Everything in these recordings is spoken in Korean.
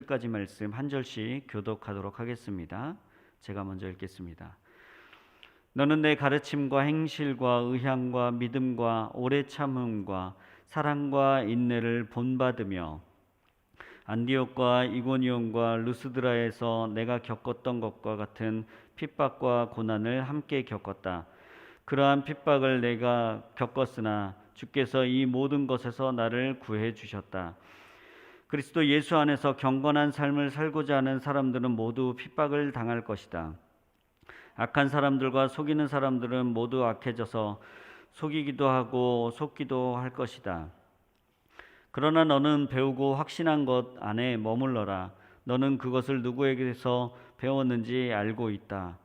까지 말씀 한 절씩 교독하도록 하겠습니다. 제가 먼저 읽겠습니다. 너는 내 가르침과 행실과 의향과 믿음과 오래 참음과 사랑과 인내를 본받으며 안디옥과 이고니온과 루스드라에서 내가 겪었던 것과 같은 핍박과 고난을 함께 겪었다. 그러한 핍박을 내가 겪었으나 주께서 이 모든 것에서 나를 구해 주셨다. 그리스도 예수 안에서 경건한 삶을 살고자 하는 사람들은 모두 핍박을 당할 것이다. 악한 사람들과 속이는 사람들은 모두 악해져서 속이기도 하고 속기도 할 것이다. 그러나 너는 배우고 확신한 것 안에 머물러라. 너는 그것을 누구에게서 배웠는지 알고 있다.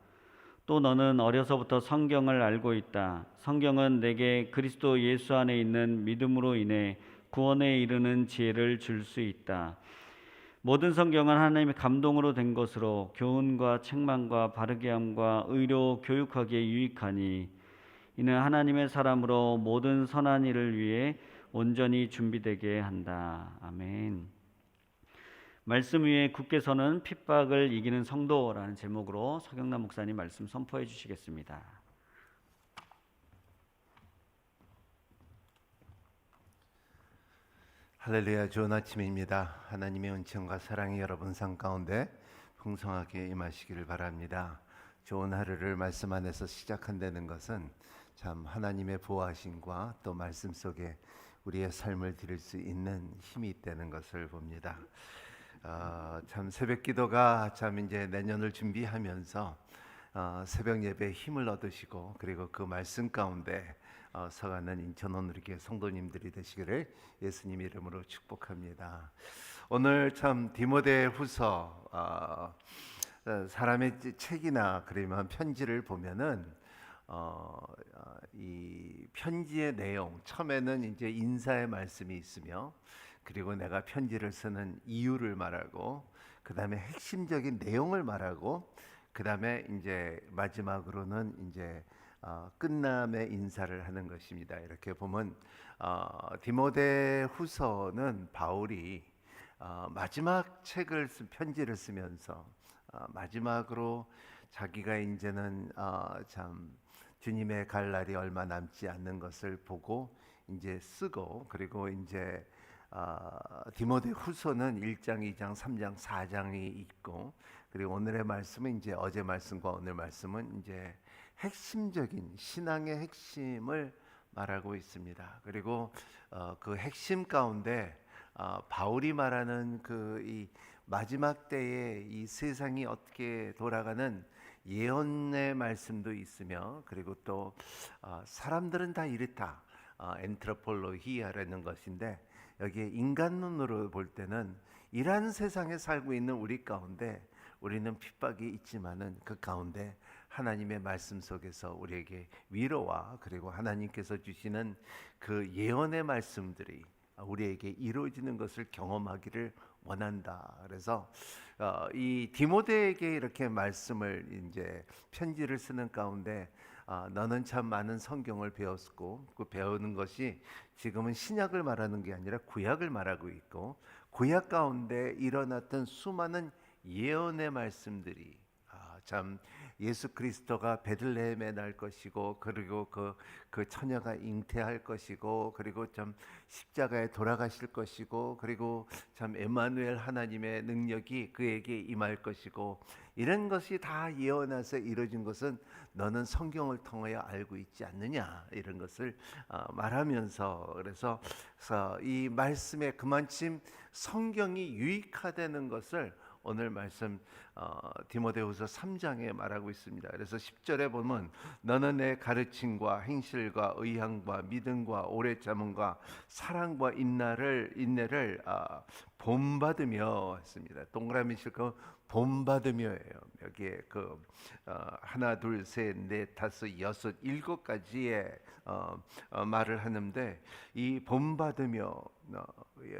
또 너는 어려서부터 성경을 알고 있다. 성경은 내게 그리스도 예수 안에 있는 믿음으로 인해 구원에 이르는 지혜를 줄 수 있다. 모든 성경은 하나님의 감동으로 된 것으로 교훈과 책망과 바르게 함과 의로 교육하기에 유익하니 이는 하나님의 사람으로 모든 선한 일을 위해 온전히 준비되게 한다. 아멘. 말씀 위에 굳게 서는 핍박을 이기는 성도라는 제목으로 서경남 목사님 말씀 선포해 주시겠습니다. 할렐루야, 좋은 아침입니다. 하나님의 은총과 사랑이 여러분 삶 가운데 풍성하게 임하시기를 바랍니다. 좋은 하루를 말씀 안에서 시작한다는 것은 참 하나님의 보호하심과 또 말씀 속에 우리의 삶을 드릴 수 있는 힘이 있다는 것을 봅니다. 참 새벽 기도가 참 이제 내년을 준비하면서 새벽 예배에 힘을 얻으시고 그리고 그 말씀 가운데 서가는 인천 온누리교회 성도님들이 되시기를 예수님 이름으로 축복합니다. 오늘 참 디모데후서 사람의 책이나 그러면 편지를 보면은 이 편지의 내용 처음에는 이제 인사의 말씀이 있으며 그리고 내가 편지를 쓰는 이유를 말하고 그 다음에 핵심적인 내용을 말하고 그 다음에 이제 마지막으로는 이제 끝남의 인사를 하는 것입니다. 이렇게 보면 디모데후서는 바울이 마지막 책을 편지를 쓰면서 마지막으로 자기가 이제는 참 주님의 갈 날이 얼마 남지 않는 것을 보고 이제 쓰고 그리고 이제 디모데후서는 1장, 2장, 3장, 4장이 있고 그리고 오늘의 말씀은 이제 어제 말씀과 오늘 말씀은 이제 핵심적인 신앙의 핵심을 말하고 있습니다. 그리고 그 핵심 가운데 바울이 말하는 그 이 마지막 때에 이 세상이 어떻게 돌아가는 예언의 말씀도 있으며 그리고 또 사람들은 다 이렇다 엔트로폴로히아라는 것인데 여기에 인간 눈으로 볼 때는 이러한 세상에 살고 있는 우리 가운데 우리는 핍박이 있지만은 그 가운데 하나님의 말씀 속에서 우리에게 위로와 그리고 하나님께서 주시는 그 예언의 말씀들이 우리에게 이루어지는 것을 경험하기를 원한다. 그래서 이 디모데에게 이렇게 말씀을 이제 편지를 쓰는 가운데 너는 참 많은 성경을 배웠고 그 배우는 것이 지금은 신약을 말하는 게 아니라 구약을 말하고 있고 구약 가운데 일어났던 수많은 예언의 말씀들이 참 예수 그리스도가 베들레헴에 날 것이고 그리고 그 처녀가 잉태할 것이고 그리고 참 십자가에 돌아가실 것이고 그리고 참 임마누엘 하나님의 능력이 그에게 임할 것이고 이런 것이 다 예언해서 이루어진 것은 너는 성경을 통하여 알고 있지 않느냐 이런 것을 말하면서 그래서 이 말씀에 그만큼 성경이 유익하다는 것을 오늘 말씀 디모데후서 3장에 말하고 있습니다. 그래서 10절에 보면 너는 내 가르침과 행실과 의향과 믿음과 오래 참음과 사랑과 인내를 본받으며 했습니다. 동그라미 칠거 본받으며예요. 여기에 그 하나 둘 셋 넷 다섯 여섯 일곱 가지의 말을 하는데 이 본받으며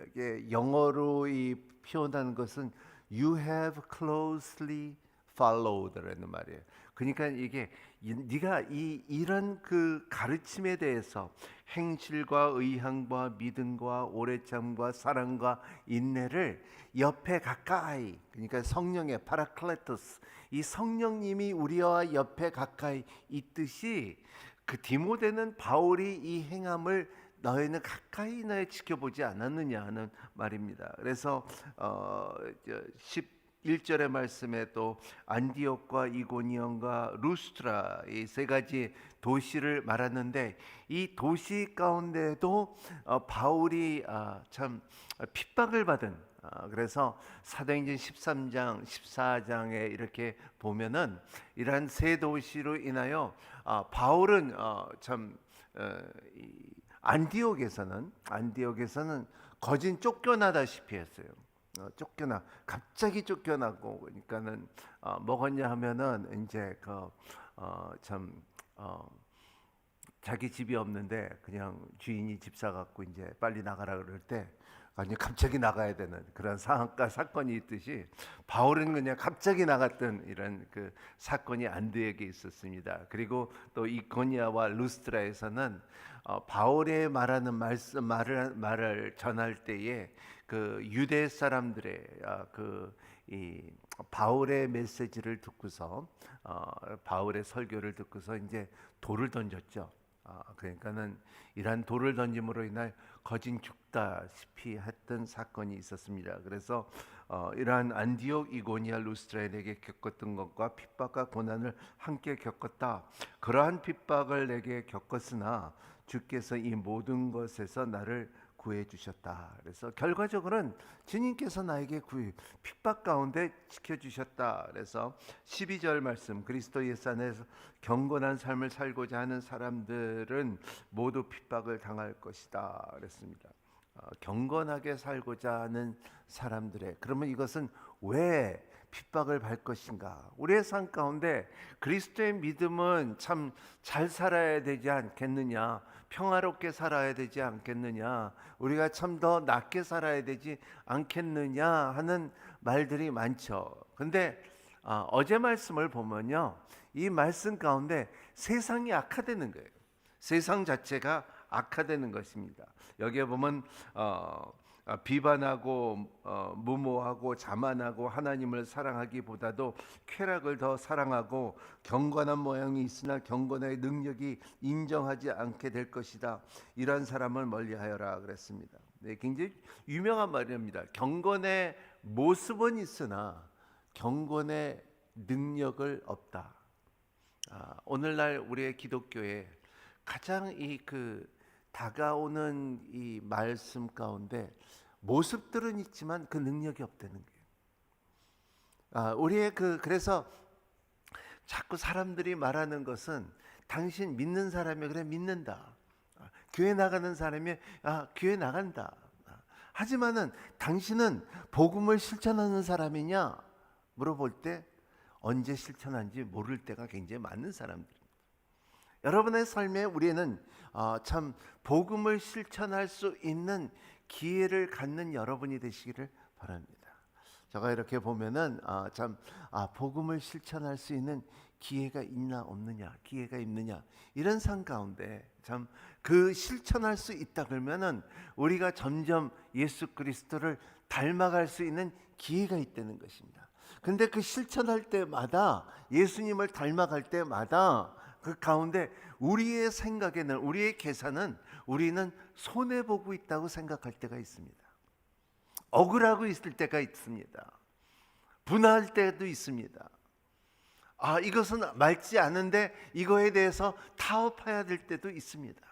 이게 영어로 이 표현하는 것은 You have closely followed라는 말이에요. 그러니까 이게 네가 이런 그 가르침에 대해서 행실과 의향과 믿음과 오래 참과 사랑과 인내를 옆에 가까이, 그러니까 성령의 파라클레토스, 이 성령님이 우리와 옆에 가까이 있듯이 그 디모데는 바울이 이 행함을 너희는 가까이 너희 지켜보지 않았느냐 하는 말입니다. 그래서 11절의 말씀에 또 안디옥과 이고니온과 루스트라 이 세 가지 도시를 말하는데, 이 도시 가운데도 바울이 참 핍박을 받은, 그래서 사도행전 13장 14장에 이렇게 보면은 이러한 세 도시로 인하여 바울은 안디옥에서는 거진 쫓겨나다시피 했어요. 갑자기 쫓겨나고, 그러니까는 먹었냐 하면은 이제 자기 집이 없는데 그냥 주인이 집 사갖고 이제 빨리 나가라 그럴 때 아니 갑자기 나가야 되는 그런 상황과 사건이 있듯이, 바울은 그냥 갑자기 나갔던 이런 그 사건이 안디옥에 있었습니다. 그리고 또 이코니아와 루스트라에서는 바울의 말하는 말을 전할 때에 그 유대 사람들의 이 바울의 메시지를 듣고서 바울의 설교를 듣고서 이제 돌을 던졌죠. 그러니까는 이러한 돌을 던짐으로 인해 거진 죽다시피 했던 사건이 있었습니다. 그래서 이러한 안디옥, 이고니아, 루스트라에게 겪었던 것과 핍박과 고난을 함께 겪었다. 그러한 핍박을 내게 겪었으나 주께서 이 모든 것에서 나를 구해 주셨다. 그래서 결과적으로는 주님께서 나에게 핍박 가운데 지켜 주셨다. 그래서 12절 말씀, 그리스도 예수 안에서 경건한 삶을 살고자 하는 사람들은 모두 핍박을 당할 것이다. 그랬습니다. 경건하게 살고자 하는 사람들의, 그러면 이것은 왜 핍박을 받을 것인가? 우리의 삶 가운데 그리스도의 믿음은 참 잘 살아야 되지 않겠느냐? 평화롭게 살아야 되지 않겠느냐? 우리가 참 더 낫게 살아야 되지 않겠느냐 하는 말들이 많죠. 근데 어제 말씀을 보면요, 이 말씀 가운데 세상이 악화되는 거예요. 세상 자체가 악화되는 것입니다. 여기에 보면 비반하고 무모하고 자만하고 하나님을 사랑하기보다도 쾌락을 더 사랑하고 경건한 모양이 있으나 경건의 능력이 인정하지 않게 될 것이다. 이런 사람을 멀리하여라 그랬습니다. 네, 굉장히 유명한 말입니다. 경건의 모습은 있으나 경건의 능력을 없다. 오늘날 우리의 기독교에 가장 다가오는 이 말씀 가운데 모습들은 있지만 그 능력이 없다는 거예요. 우리의 그래서 자꾸 사람들이 말하는 것은 당신 믿는 사람이 그래 믿는다. 교회 나가는 사람이 교회 나간다. 하지만은 당신은 복음을 실천하는 사람이냐 물어볼 때 언제 실천한지 모를 때가 굉장히 많은 사람들입니다. 여러분의 삶에 우리는 참 복음을 실천할 수 있는 기회를 갖는 여러분이 되시기를 바랍니다. 제가 이렇게 보면은 복음을 실천할 수 있는 기회가 있나 없느냐, 기회가 있느냐, 이런 삶 가운데 참 그 실천할 수 있다 그러면은 우리가 점점 예수 그리스도를 닮아갈 수 있는 기회가 있다는 것입니다. 근데 그 실천할 때마다, 예수님을 닮아갈 때마다 그 가운데 우리의 생각에는, 우리의 계산은 우리는 손해보고 있다고 생각할 때가 있습니다. 억울하고 있을 때가 있습니다. 분할 때도 있습니다. 이것은 맞지 않은데 이거에 대해서 타협해야 될 때도 있습니다.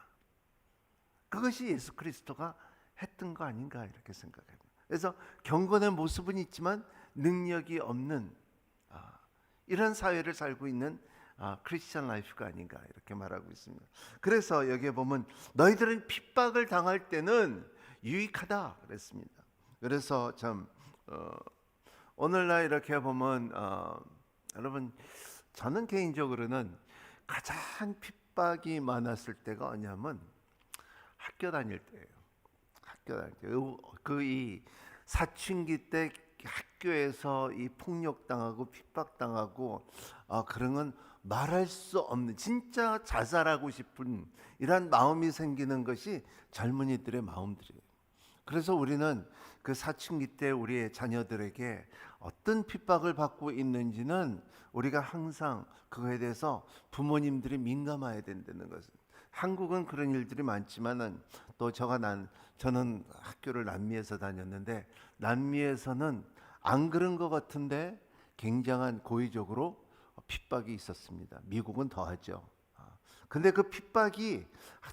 그것이 예수 그리스도가 했던 거 아닌가 이렇게 생각합니다. 그래서 경건의 모습은 있지만 능력이 없는 이런 사회를 살고 있는 크리스천 라이프가 아닌가 이렇게 말하고 있습니다. 그래서 여기에 보면 너희들은 핍박을 당할 때는 유익하다 그랬습니다. 그래서 참 오늘날 이렇게 보면 여러분, 저는 개인적으로는 가장 핍박이 많았을 때가 뭐냐면 학교 다닐 때예요. 학교 다닐 때 이 사춘기 때 학교에서 이 폭력당하고 핍박당하고 그런 건 말할 수 없는 진짜 자살하고 싶은 이런 마음이 생기는 것이 젊은이들의 마음들이에요. 그래서 우리는 그 사춘기 때 우리의 자녀들에게 어떤 핍박을 받고 있는지는 우리가 항상 그거에 대해서 부모님들이 민감해야 된다는 것은. 한국은 그런 일들이 많지만은 또 저는 학교를 남미에서 다녔는데 남미에서는 안 그런 것 같은데 굉장한 고의적으로 핍박이 있었습니다. 미국은 더하죠. 근데 그 핍박이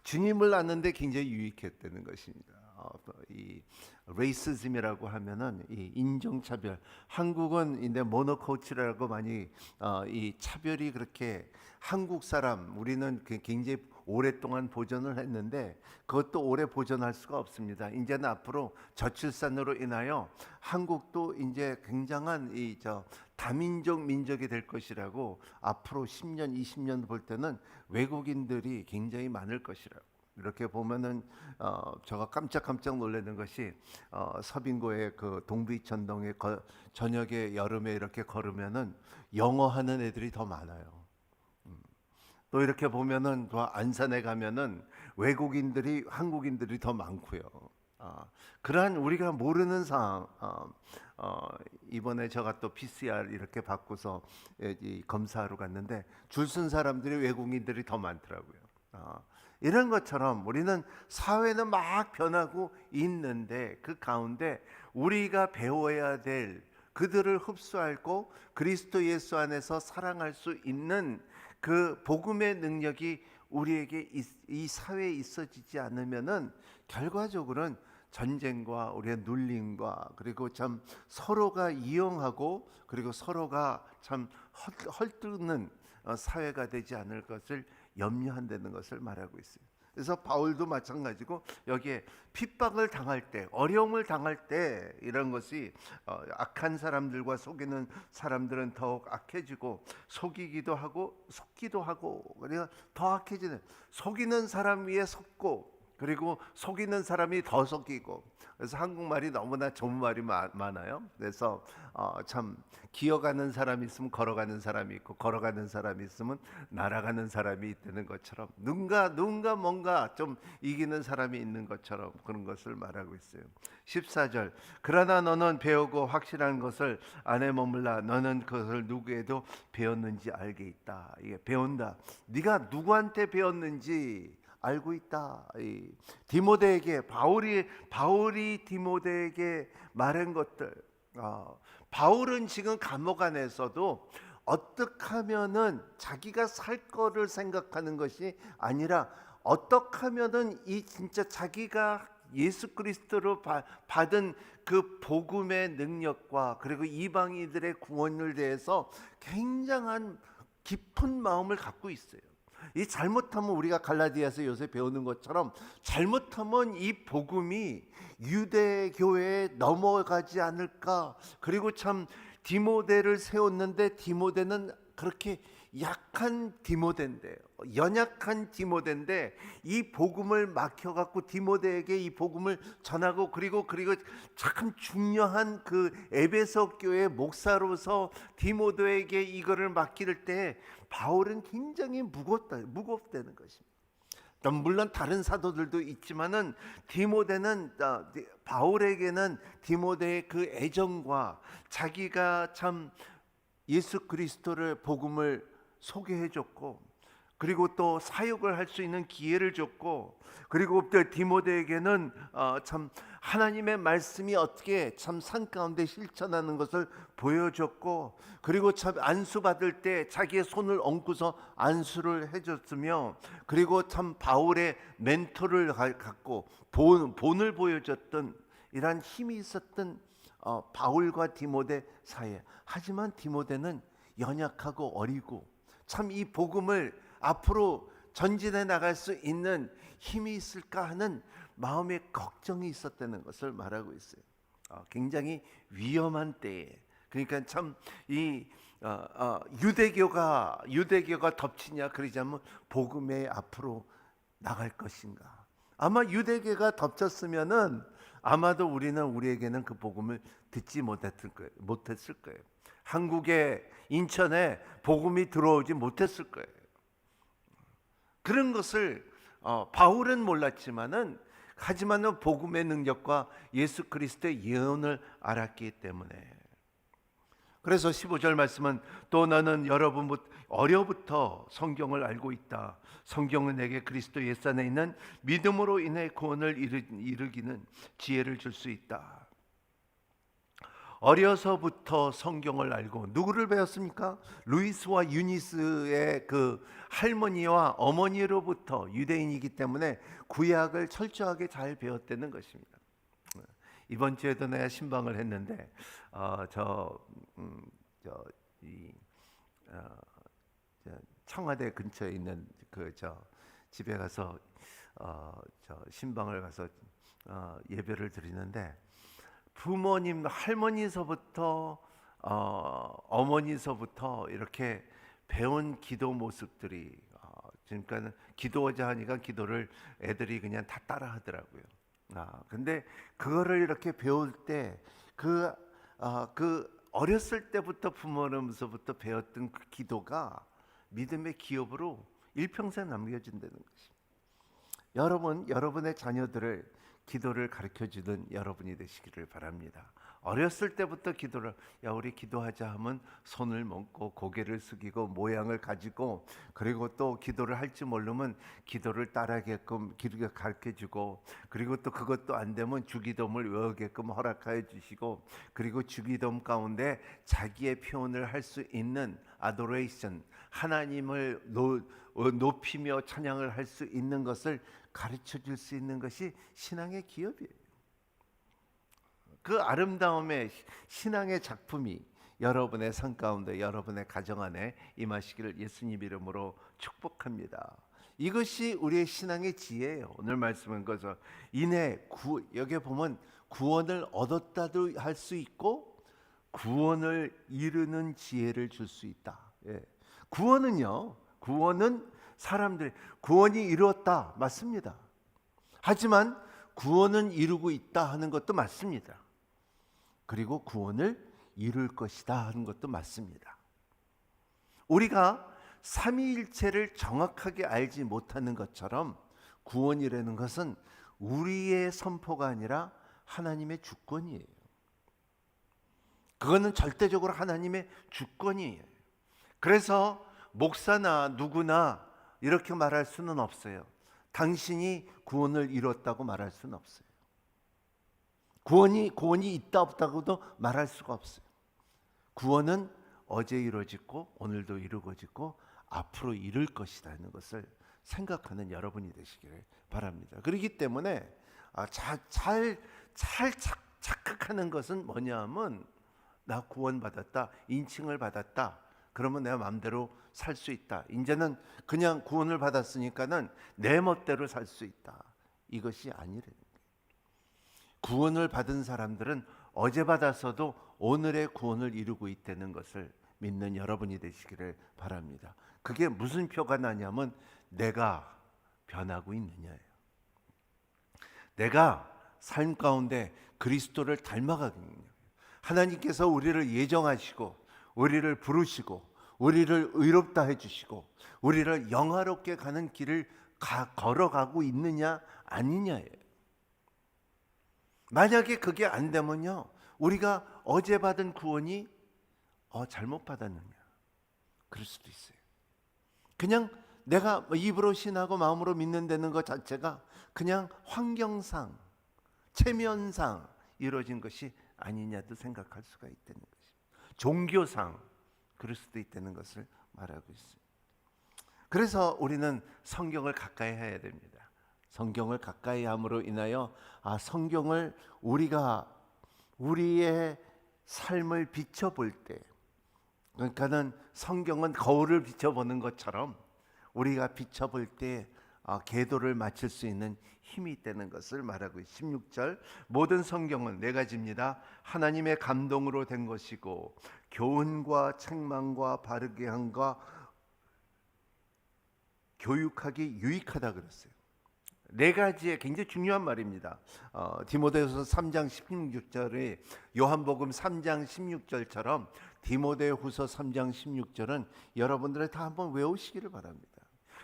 주님을 아는데 굉장히 유익했다는 것입니다. 이 레이시즘이라고 하면은 이 인종차별. 한국은 이제 모노코치라고 많이 이 차별이 그렇게 한국 사람 우리는 굉장히 오랫동안 보존을 했는데 그것도 오래 보존할 수가 없습니다. 이제는 앞으로 저출산으로 인하여 한국도 이제 굉장한 다민족 민족이 될 것이라고 앞으로 10년, 20년 볼 때는 외국인들이 굉장히 많을 것이라고. 이렇게 보면은 제가 깜짝 놀라는 것이 서빙고의 그 동부이천동에 저녁에 여름에 이렇게 걸으면은 영어 하는 애들이 더 많아요. 또 이렇게 보면은 또 안산에 가면은 외국인들이 한국인들이 더 많고요. 그러한 우리가 모르는 상황. 이번에 제가 또 PCR 이렇게 받고서 검사하러 갔는데 줄 쓴 사람들이 외국인들이 더 많더라고요. 이런 것처럼 우리는 사회는 막 변하고 있는데 그 가운데 우리가 배워야 될 그들을 흡수하고 그리스도 예수 안에서 사랑할 수 있는 그 복음의 능력이 우리에게 이 사회에 있어지지 않으면은 결과적으로는 전쟁과 우리의 눌림과 그리고 참 서로가 이용하고 그리고 서로가 참 헐뜯는 사회가 되지 않을 것을 염려한다는 것을 말하고 있어요. 그래서 바울도 마찬가지고 여기에 핍박을 당할 때, 어려움을 당할 때 이런 것이 악한 사람들과 속이는 사람들은 더욱 악해지고 속이기도 하고 속기도 하고 그래서 더 악해지는 속이는 사람 위에 속고 그리고 속이는 사람이 더 속이고 그래서 한국말이 너무나 좋은 말이 많아요. 그래서 참 기어가는 사람이 있으면 걸어가는 사람이 있고 걸어가는 사람이 있으면 날아가는 사람이 있다는 것처럼 누군가 뭔가 좀 이기는 사람이 있는 것처럼 그런 것을 말하고 있어요. 14절 그러나 너는 배우고 확실한 것을 안에 머물라 너는 그것을 누구에도 배웠는지 알게 있다. 이게 배운다. 네가 누구한테 배웠는지 알고 있다. 디모데에게 바울이 디모데에게 말한 것들. 바울은 지금 감옥 안에서도 어떻게 하면은 자기가 살 거를 생각하는 것이 아니라 어떻게 하면은 이 진짜 자기가 예수 그리스도로 받은 그 복음의 능력과 그리고 이방인들의 구원을 대해서 굉장한 깊은 마음을 갖고 있어요. 이 잘못하면 우리가 갈라디아서 요새 배우는 것처럼 잘못하면 이 복음이 유대교회에 넘어가지 않을까. 그리고 참 디모데를 세웠는데 디모데는 그렇게 약한 디모데인데 연약한 디모데인데 이 복음을 막혀갖고 디모데에게 이 복음을 전하고 그리고 참 중요한 그 에베소 교회 목사로서 디모데에게 이거를 맡길 때 바울은 굉장히 무겁다는 것입니다. 물론 다른 사도들도 있지만은 디모데는 바울에게는 디모데의 그 애정과 자기가 참 예수 그리스도를 복음을 소개해줬고 그리고 또 사역을 할 수 있는 기회를 줬고 그리고 또 디모데에게는 참 하나님의 말씀이 어떻게 참 산 가운데 실천하는 것을 보여줬고 그리고 참 안수 받을 때 자기의 손을 얹고서 안수를 해줬으며 그리고 참 바울의 멘토를 갖고 본을 보여줬던 이러한 힘이 있었던 바울과 디모데 사이에. 하지만 디모데는 연약하고 어리고 참 이 복음을 앞으로 전진해 나갈 수 있는 힘이 있을까 하는 마음의 걱정이 있었다는 것을 말하고 있어요. 굉장히 위험한 때에 그러니까 참 이 유대교가 덮치냐 그러지 않으면 복음에 앞으로 나갈 것인가. 아마 유대교가 덮쳤으면은 아마도 우리에게는 그 복음을 듣지 못했을 거예요. 한국의 인천에 복음이 들어오지 못했을 거예요. 그런 것을 바울은 몰랐지만은 하지만은 복음의 능력과 예수 그리스도의 예언을 알았기 때문에. 그래서 15절 말씀은 또 나는 어려부터 성경을 알고 있다. 성경은 내게 그리스도 예수 안에 있는 믿음으로 인해 구원을 이루기는 지혜를 줄 수 있다. 어려서부터 성경을 알고 누구를 배웠습니까? 루이스와 유니스의 그 할머니와 어머니로부터, 유대인이기 때문에 구약을 철저하게 잘 배웠다는 것입니다. 이번 주에도 내가 신방을 했는데 청와대 근처에 있는 집에 가서 신방을 가서 예배를 드리는데, 부모님, 할머니서부터 어머니서부터 이렇게 배운 기도 모습들이, 그러니까 기도하자 하니까 기도를 애들이 그냥 다 따라 하더라고요. 근데 그거를 이렇게 배울 때 그 어렸을 때부터 부모로부터 배웠던 그 기도가 믿음의 기업으로 일평생 남겨진다는 것입니다. 여러분의 자녀들을 기도를 가르쳐주는 여러분이 되시기를 바랍니다. 어렸을 때부터 기도를, 우리 기도하자 하면 손을 먹고 고개를 숙이고 모양을 가지고, 그리고 또 기도를 할 줄 모르면 기도를 따라하게끔 기도를 가르쳐주고, 그리고 또 그것도 안 되면 주기도문을 외우게끔 허락하여 주시고, 그리고 주기도문 가운데 자기의 표현을 할 수 있는 아도레이션, 하나님을 높이며 찬양을 할 수 있는 것을 가르쳐 줄 수 있는 것이 신앙의 기업이에요. 그 아름다움의 신앙의 작품이 여러분의 삶 가운데, 여러분의 가정 안에 임하시기를 예수님 이름으로 축복합니다. 이것이 우리의 신앙의 지혜예요. 오늘 말씀은 거죠. 여기 보면 구원을 얻었다도 할 수 있고 구원을 이루는 지혜를 줄 수 있다. 구원은 사람들이 구원이 이루었다, 맞습니다. 하지만 구원은 이루고 있다 하는 것도 맞습니다. 그리고 구원을 이룰 것이다 하는 것도 맞습니다. 우리가 삼위일체를 정확하게 알지 못하는 것처럼 구원이라는 것은 우리의 선포가 아니라 하나님의 주권이에요. 그거는 절대적으로 하나님의 주권이에요. 그래서 목사나 누구나 이렇게 말할 수는 없어요. 당신이 구원을 이뤘다고 말할 수는 없어요. 구원이 있다 없다고도 말할 수가 없어요. 구원은 어제 이루어졌고 오늘도 이루어지고 앞으로 이룰 것이라는 것을 생각하는 여러분이 되시기를 바랍니다. 그렇기 때문에 잘 착각하는 것은 뭐냐 하면, 나 구원받았다, 인칭을 받았다, 그러면 내가 마음대로 살 수 있다, 이제는 그냥 구원을 받았으니까는 내 멋대로 살 수 있다, 이것이 아니라는 거예요. 구원을 받은 사람들은 어제 받았어도 오늘의 구원을 이루고 있다는 것을 믿는 여러분이 되시기를 바랍니다. 그게 무슨 표가 나냐면 내가 변하고 있느냐예요. 내가 삶 가운데 그리스도를 닮아가는 거예요. 하나님께서 우리를 예정하시고 우리를 부르시고 우리를 의롭다 해주시고 우리를 영화롭게 가는 길을 걸어가고 있느냐 아니냐예요. 만약에 그게 안 되면요, 우리가 어제 받은 구원이 잘못 받았느냐, 그럴 수도 있어요. 그냥 내가 입으로 신하고 마음으로 믿는다는 것 자체가 그냥 환경상, 체면상 이루어진 것이 아니냐도 생각할 수가 있다는 것입니다. 종교상 그럴 수도 있다는 것을 말하고 있습니다. 그래서 우리는 성경을 가까이 해야 됩니다. 성경을 가까이 함으로 인하여 성경을 우리가 우리의 삶을 비춰볼 때, 그러니까는 성경은 거울을 비춰보는 것처럼 우리가 비춰볼 때 궤도를 맞출 수 있는 힘이 있다는 것을 말하고 있습니다. 16절, 모든 성경은 네 가지입니다. 하나님의 감동으로 된 것이고 교훈과 책망과 바르게 함과 교육하기 유익하다 그랬어요. 네 가지의 굉장히 중요한 말입니다. 디모데후서 3장 16절에 요한복음 3장 16절처럼 디모데후서 3장 16절은 여러분들이 다 한번 외우시기를 바랍니다.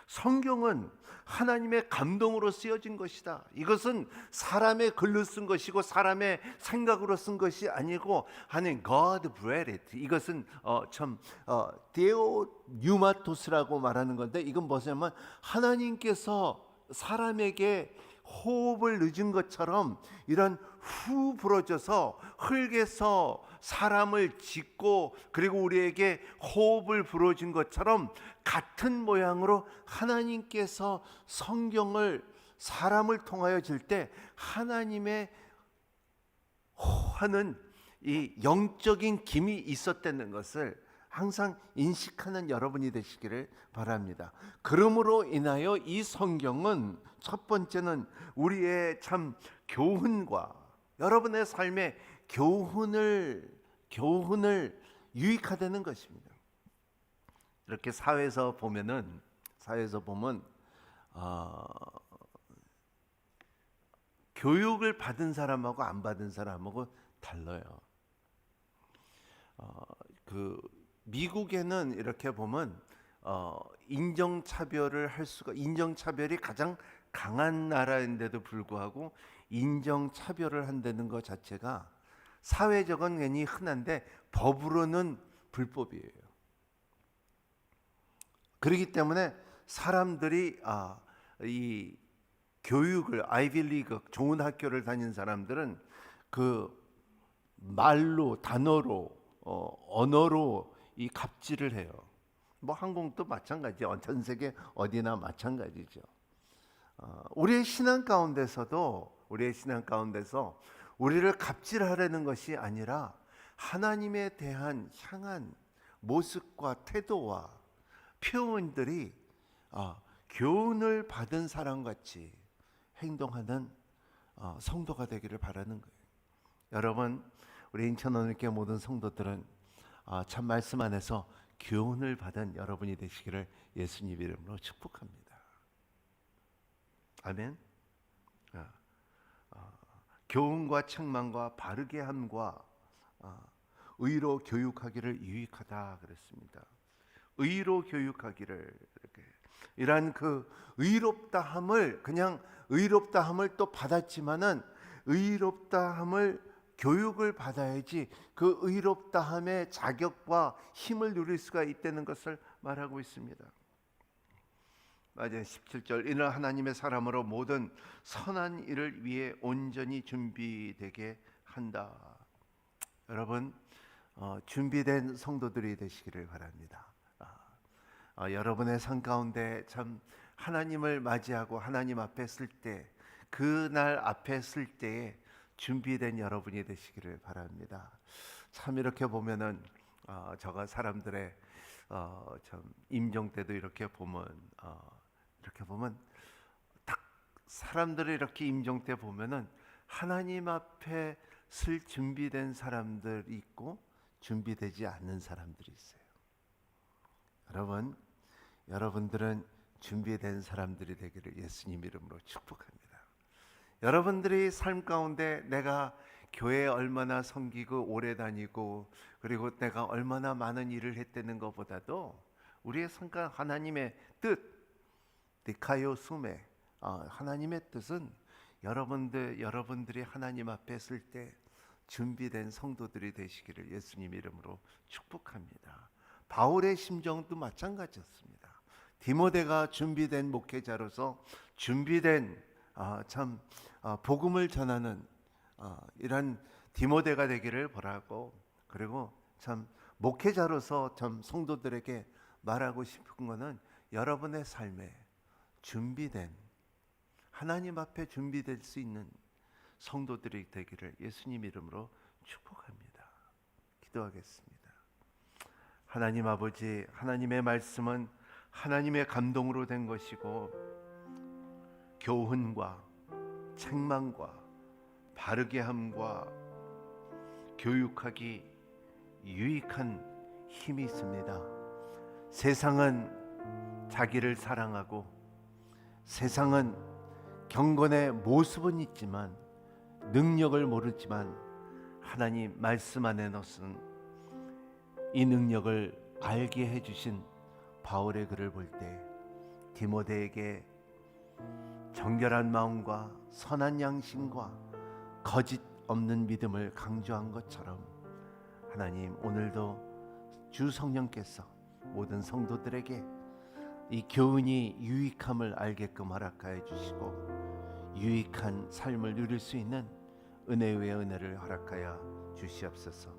성경은 하나님의 감동으로 쓰여진 것이다. 이것은 사람의 글로 쓴 것이고 사람의 생각으로 쓴 것이 아니고 하나님 God breathed it. 이것은 데오뉴마토스라고 말하는 건데 이건 뭐냐면 하나님께서 사람에게 호흡을 넣은 것처럼 이런 후 불어져서 흙에서 사람을 짓고 그리고 우리에게 호흡을 불어준 것처럼 같은 모양으로 하나님께서 성경을 사람을 통하여 줄 때 하나님의 하는 이 영적인 김이 있었다는 것을 항상 인식하는 여러분이 되시기를 바랍니다. 그러므로 인하여 이 성경은 첫 번째는 우리의 참 교훈과 여러분의 삶의 교훈을 유익하다는 것입니다. 이렇게 사회에서 보면 교육을 받은 사람하고 안 받은 사람하고 달라요. 미국에는 이렇게 보면 인정차별이 가장 강한 나라인데도 불구하고 인정차별을 한다는 것 자체가 사회적은 괜히 흔한데 법으로는 불법이에요. 그렇기 때문에 사람들이 이 교육을 아이비리그 좋은 학교를 다닌 사람들은 그 말로 단어로 언어로 이 갑질을 해요. 뭐 한국도 마찬가지죠. 전 세계 어디나 마찬가지죠. 우리의 신앙 가운데서 우리를 갑질하려는 것이 아니라 하나님에 대한 향한 모습과 태도와 표현들이 교훈을 받은 사람같이 행동하는 성도가 되기를 바라는 거예요. 여러분, 우리 인천원일교회 모든 성도들은 참 말씀 안에서 교훈을 받은 여러분이 되시기를 예수님 이름으로 축복합니다. 아멘. 교훈과 책망과 바르게 함과 의로 교육하기를 유익하다 그랬습니다. 의로 교육하기를 이렇게 이러한 그 의롭다함을 그냥 의롭다함을 또 받았지만은 의롭다함을 교육을 받아야지 그 의롭다함의 자격과 힘을 누릴 수가 있다는 것을 말하고 있습니다. 맞아요. 17절 이는 하나님의 사람으로 모든 선한 일을 위해 온전히 준비되게 한다. 여러분 준비된 성도들이 되시기를 바랍니다. 여러분의 삶 가운데 참 하나님을 맞이하고 하나님 앞에 설 때 그날 앞에 설 때에 준비된 여러분이 되시기를 바랍니다. 참 이렇게 보면은 저가 사람들의 참 임종 때도 이렇게 보면 딱 사람들을 이렇게 임종 때 보면은 하나님 앞에 설 준비된 사람들이 있고 준비되지 않는 사람들이 있어요. 여러분들은 준비된 사람들이 되기를 예수님 이름으로 축복합니다. 여러분들이 삶 가운데 내가 교회에 얼마나 섬기고 오래 다니고 그리고 내가 얼마나 많은 일을 했다는 것보다도 우리의 성과 하나님의 뜻, 디카요수메 하나님의 뜻은 여러분들이 하나님 앞에 설 때 준비된 성도들이 되시기를 예수님 이름으로 축복합니다. 바울의 심정도 마찬가지였습니다. 디모데가 준비된 목회자로서 준비된 복음을 전하는 이런 디모데가 되기를 바라고 그리고 참 목회자로서 참 성도들에게 말하고 싶은 것은 여러분의 삶에 준비된 하나님 앞에 준비될 수 있는 성도들이 되기를 예수님 이름으로 축복합니다. 기도하겠습니다. 하나님 아버지, 하나님의 말씀은 하나님의 감동으로 된 것이고 교훈과 책망과 바르게 함과 교육하기 유익한 힘이 있습니다. 세상은 자기를 사랑하고 세상은 경건의 모습은 있지만 능력을 모르지만 하나님 말씀 안에 넣은 이 능력을 알게 해주신 바울의 글을 볼 때 디모데에게 정결한 마음과 선한 양심과 거짓 없는 믿음을 강조한 것처럼 하나님 오늘도 주 성령께서 모든 성도들에게 이 교훈이 유익함을 알게끔 허락하여 주시고 유익한 삶을 누릴 수 있는 은혜 위에 은혜를 허락하여 주시옵소서.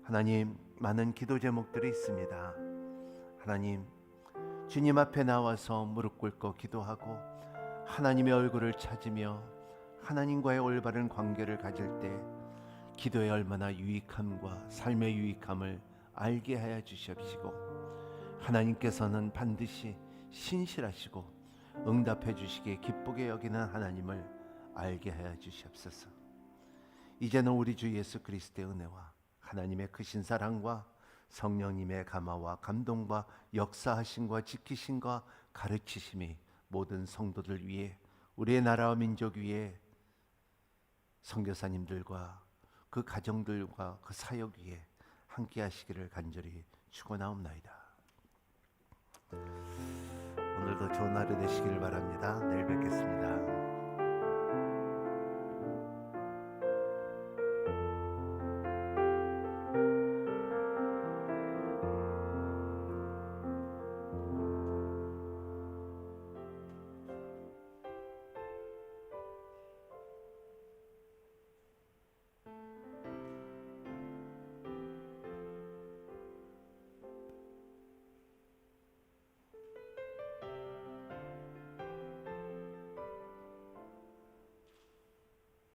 하나님, 많은 기도 제목들이 있습니다. 하나님, 주님 앞에 나와서 무릎 꿇고 기도하고 하나님의 얼굴을 찾으며 하나님과의 올바른 관계를 가질 때 기도의 얼마나 유익함과 삶의 유익함을 알게 하여 주시옵시고 하나님께서는 반드시 신실하시고 응답해 주시기에 기쁘게 여기는 하나님을 알게 하여 주시옵소서. 이제는 우리 주 예수 그리스도의 은혜와 하나님의 크신 사랑과 성령님의 감화와 감동과 역사하심과 지키심과 가르치심이 모든 성도들 위해 우리의 나라와 민족 위에 선교사님들과 그 가정들과 그 사역 위에 함께 하시기를 간절히 축원하옵나이다. 오늘도 좋은 하루 되시기를 바랍니다. 내일 뵙겠습니다.